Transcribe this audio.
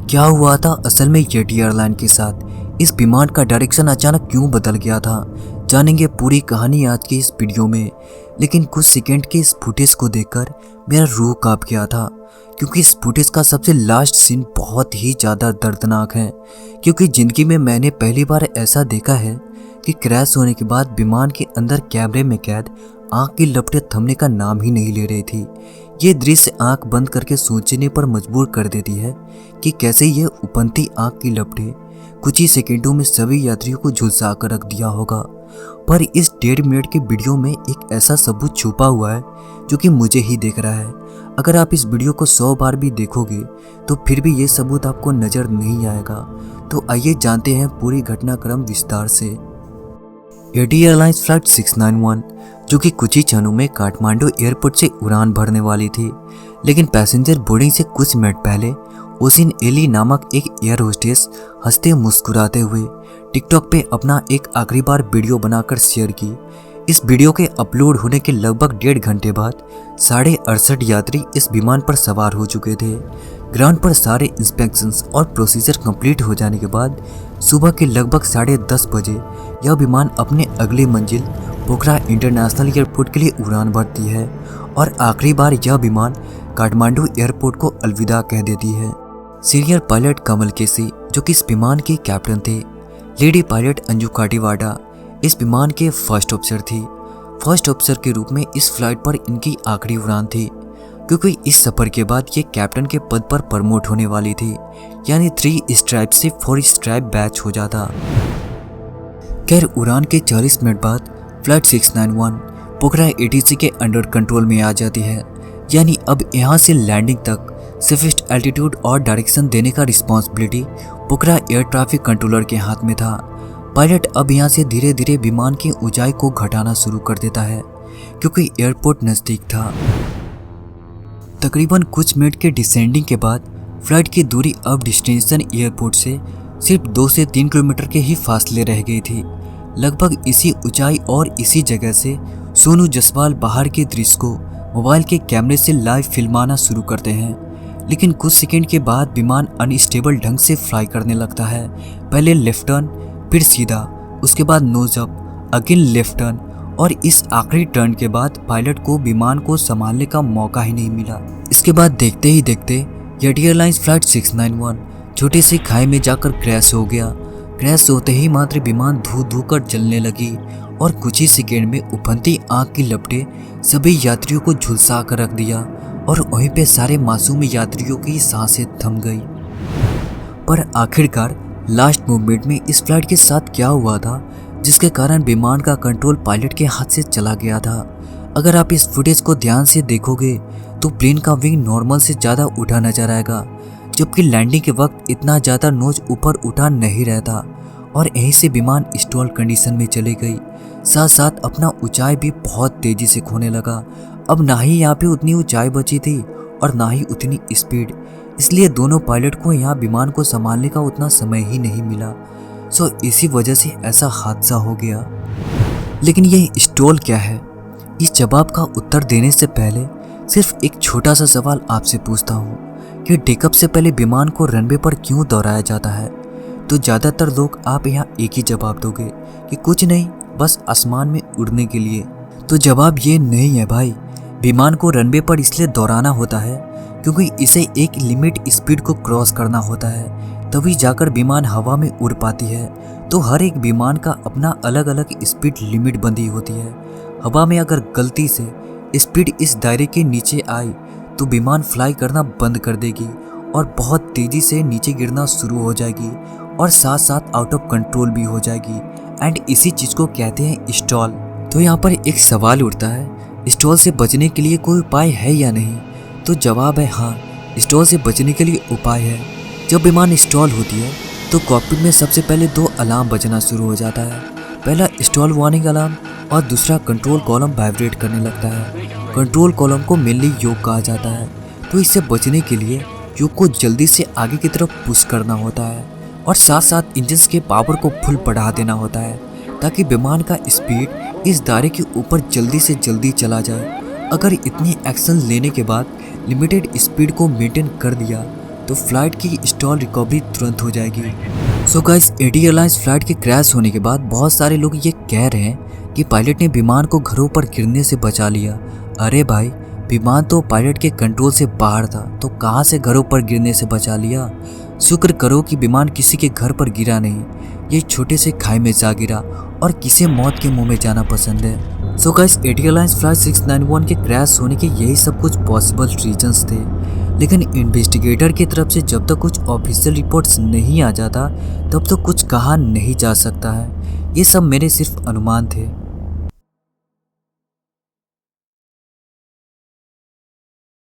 क्या हुआ था असल में येटी एयरलाइन के साथ? इस विमान का डायरेक्शन अचानक क्यों बदल गया था? जानेंगे पूरी कहानी आज की इस वीडियो में। लेकिन कुछ सेकंड के इस फुटेज को देखकर मेरा रूह कांप गया था, क्योंकि इस फुटेज का सबसे लास्ट सीन बहुत ही ज़्यादा दर्दनाक है। क्योंकि ज़िंदगी में मैंने पहली बार ऐसा देखा है कि क्रैश होने के बाद विमान के अंदर कैमरे में कैद आँख की लपटें थमने का नाम ही नहीं ले रही थी। ये दृश्य आंख बंद करके सोचने पर मजबूर कर देती है कि कैसे ये उपनती आंख की लपटें कुछ ही सेकंडों में सभी यात्रियों को झुलसा कर रख दिया होगा। पर इस 1.5 मिनट के वीडियो में एक ऐसा सबूत छुपा हुआ है जो कि मुझे ही देख रहा है। अगर आप इस वीडियो को 100 बार भी देखोगे तो फिर भी ये सबूत आपको नजर नहीं आएगा। तो आइए जानते हैं पूरी घटनाक्रम विस्तार से। येटी एयरलाइंस फ्लाइट 691 जो कि कुछ ही क्षणों में काठमांडू एयरपोर्ट से उड़ान भरने वाली थी, लेकिन पैसेंजर बोर्डिंग से कुछ मिनट पहले ओसिन एली नामक एक एयर होस्टेस हंसते मुस्कुराते हुए टिकटॉक पे अपना एक आखिरी बार वीडियो बनाकर शेयर की। इस वीडियो के अपलोड होने के लगभग 1.5 घंटे बाद 68.5 यात्री इस विमान पर सवार हो चुके थे। ग्राउंड पर सारे इंस्पेक्शंस और प्रोसीजर कंप्लीट हो जाने के बाद सुबह के लगभग 10:30 बजे यह विमान अपने अगली मंजिल पोखरा इंटरनेशनल एयरपोर्ट के लिए उड़ान भरती है और आखिरी बार यह विमान काठमांडू एयरपोर्ट को अलविदा कह देती है। सीनियर पायलट कमल केसी जो कि इस विमान के कैप्टन थे, लेडी पायलट अंजू काटीवाडा इस विमान के फर्स्ट ऑफिसर थी। फर्स्ट ऑफिसर के रूप में इस फ्लाइट पर इनकी आखिरी उड़ान थी, क्योंकि इस सफर के बाद ये कैप्टन के पद पर प्रमोट होने वाली थी, यानी 3 स्ट्राइप से 4 स्ट्राइप बैच हो जाता। खैर उड़ान के 40 मिनट बाद फ्लाइट 691 पोखरा एटीसी के अंडर कंट्रोल में आ जाती है, यानी अब यहाँ से लैंडिंग तक सेफेस्ट एल्टीट्यूड और डायरेक्शन देने का रिस्पॉन्सिबिलिटी पोखरा एयर ट्रैफिक कंट्रोलर के हाथ में था। पायलट अब यहाँ से धीरे धीरे विमान की ऊंचाई को घटाना शुरू कर देता है, क्योंकि एयरपोर्ट नज़दीक था। तकरीबन कुछ मिनट के डिसेंडिंग के बाद फ्लाइट की दूरी अब डेस्टिनेशन एयरपोर्ट से सिर्फ 2 से 3 किलोमीटर के ही फासले रह गई थी। लगभग इसी ऊंचाई और इसी जगह से सोनू जसवाल बाहर के दृश्य को मोबाइल के कैमरे से लाइव फिल्माना शुरू करते हैं। लेकिन कुछ सेकंड के बाद विमान अनस्टेबल ढंग से फ्लाई करने लगता है। पहले लेफ्ट टर्न, फिर सीधा, उसके बाद nose up, again left turn, और इस आखिरी टर्न के बाद पायलट को विमान को संभालने का मौका ही नहीं मिला। इसके बाद देखते ही देखते येटी एयरलाइंस फ्लाइट 691 छोटे से खाई में जाकर क्रैश हो गया। क्रैश होते ही मात्र विमान धू धू कर जलने लगी और कुछ ही सेकेंड में उफनती आग की लपटें सभी यात्रियों को झुलसा कर रख दिया और वहीं पे सारे मासूम यात्रियों की सांसें थम गई। पर आखिरकार लास्ट मूवमेंट में इस फ्लाइट के साथ क्या हुआ था जिसके कारण विमान का कंट्रोल पायलट के हाथ से चला गया था? अगर आप इस फुटेज को ध्यान से देखोगे तो प्लेन का विंग नॉर्मल से ज़्यादा उठा नजर आएगा, जबकि लैंडिंग के वक्त इतना ज़्यादा नोज ऊपर उठा नहीं रहता और यहीं से विमान स्टॉल कंडीशन में चली गई। साथ साथ अपना ऊंचाई भी बहुत तेज़ी से खोने लगा। अब ना ही यहाँ पे उतनी ऊंचाई बची थी और ना ही उतनी स्पीड, इसलिए दोनों पायलट को यहाँ विमान को संभालने का उतना समय ही नहीं मिला। सो इसी वजह से ऐसा हादसा हो गया। लेकिन ये स्टॉल क्या है? इस जवाब का उत्तर देने से पहले सिर्फ एक छोटा सा सवाल आपसे पूछता हूँ कि टेकअप से पहले विमान को रनवे पर क्यों दोहराया जाता है? तो ज़्यादातर लोग आप यहाँ एक ही जवाब दोगे कि कुछ नहीं, बस आसमान में उड़ने के लिए। तो जवाब ये नहीं है भाई। विमान को रनवे पर इसलिए दोहराना होता है क्योंकि इसे एक लिमिट स्पीड को क्रॉस करना होता है, तभी जाकर विमान हवा में उड़ पाती है। तो हर एक विमान का अपना अलग अलग स्पीड लिमिट बंधी होती है। हवा में अगर गलती से स्पीड इस दायरे के नीचे आई तो विमान फ्लाई करना बंद कर देगी और बहुत तेज़ी से नीचे गिरना शुरू हो जाएगी और साथ साथ आउट ऑफ कंट्रोल भी हो जाएगी। एंड इसी चीज़ को कहते हैं स्टॉल। तो यहाँ पर एक सवाल उठता है, स्टॉल से बचने के लिए कोई उपाय है या नहीं? तो जवाब है हाँ, स्टॉल से बचने के लिए उपाय है। जब विमान स्टॉल होती है तो कॉकपिट में सबसे पहले 2 अलार्म बजना शुरू हो जाता है। पहला स्टॉल वार्निंग अलार्म और दूसरा कंट्रोल कॉलम वाइब्रेट करने लगता है। कंट्रोल कॉलम को मेनली योग कहा जाता है। तो इससे बचने के लिए योग को जल्दी से आगे की तरफ पुश करना होता है और साथ साथ इंजन के पावर को फुल बढ़ा देना होता है ताकि विमान का स्पीड इस दायरे के ऊपर जल्दी से जल्दी चला जाए। अगर इतनी एक्शन लेने के बाद लिमिटेड स्पीड को मेंटेन कर दिया तो फ्लाइट की स्टॉल रिकवरी तुरंत हो जाएगी। So guys, eighty airlines flight के क्रैश होने के बाद बहुत सारे लोग ये कह रहे हैं कि पायलट ने विमान को घरों पर गिरने से बचा लिया। अरे भाई, विमान तो पायलट के कंट्रोल से बाहर था, तो कहाँ से घरों पर गिरने से बचा लिया। शुक्र करो कि विमान किसी के घर पर गिरा नहीं, ये छोटे से खाई में जा गिरा। और किसे मौत के मुंह में जाना पसंद है। So guys, eighty airlines flight 691 के क्रैश होने के यही सब कुछ पॉसिबल रीजंस थे, लेकिन इन्वेस्टिगेटर की तरफ से जब तक कुछ ऑफिशियल रिपोर्ट्स नहीं आ जाता तब तक कुछ कहा नहीं जा सकता है। ये सब मेरे सिर्फ अनुमान थे।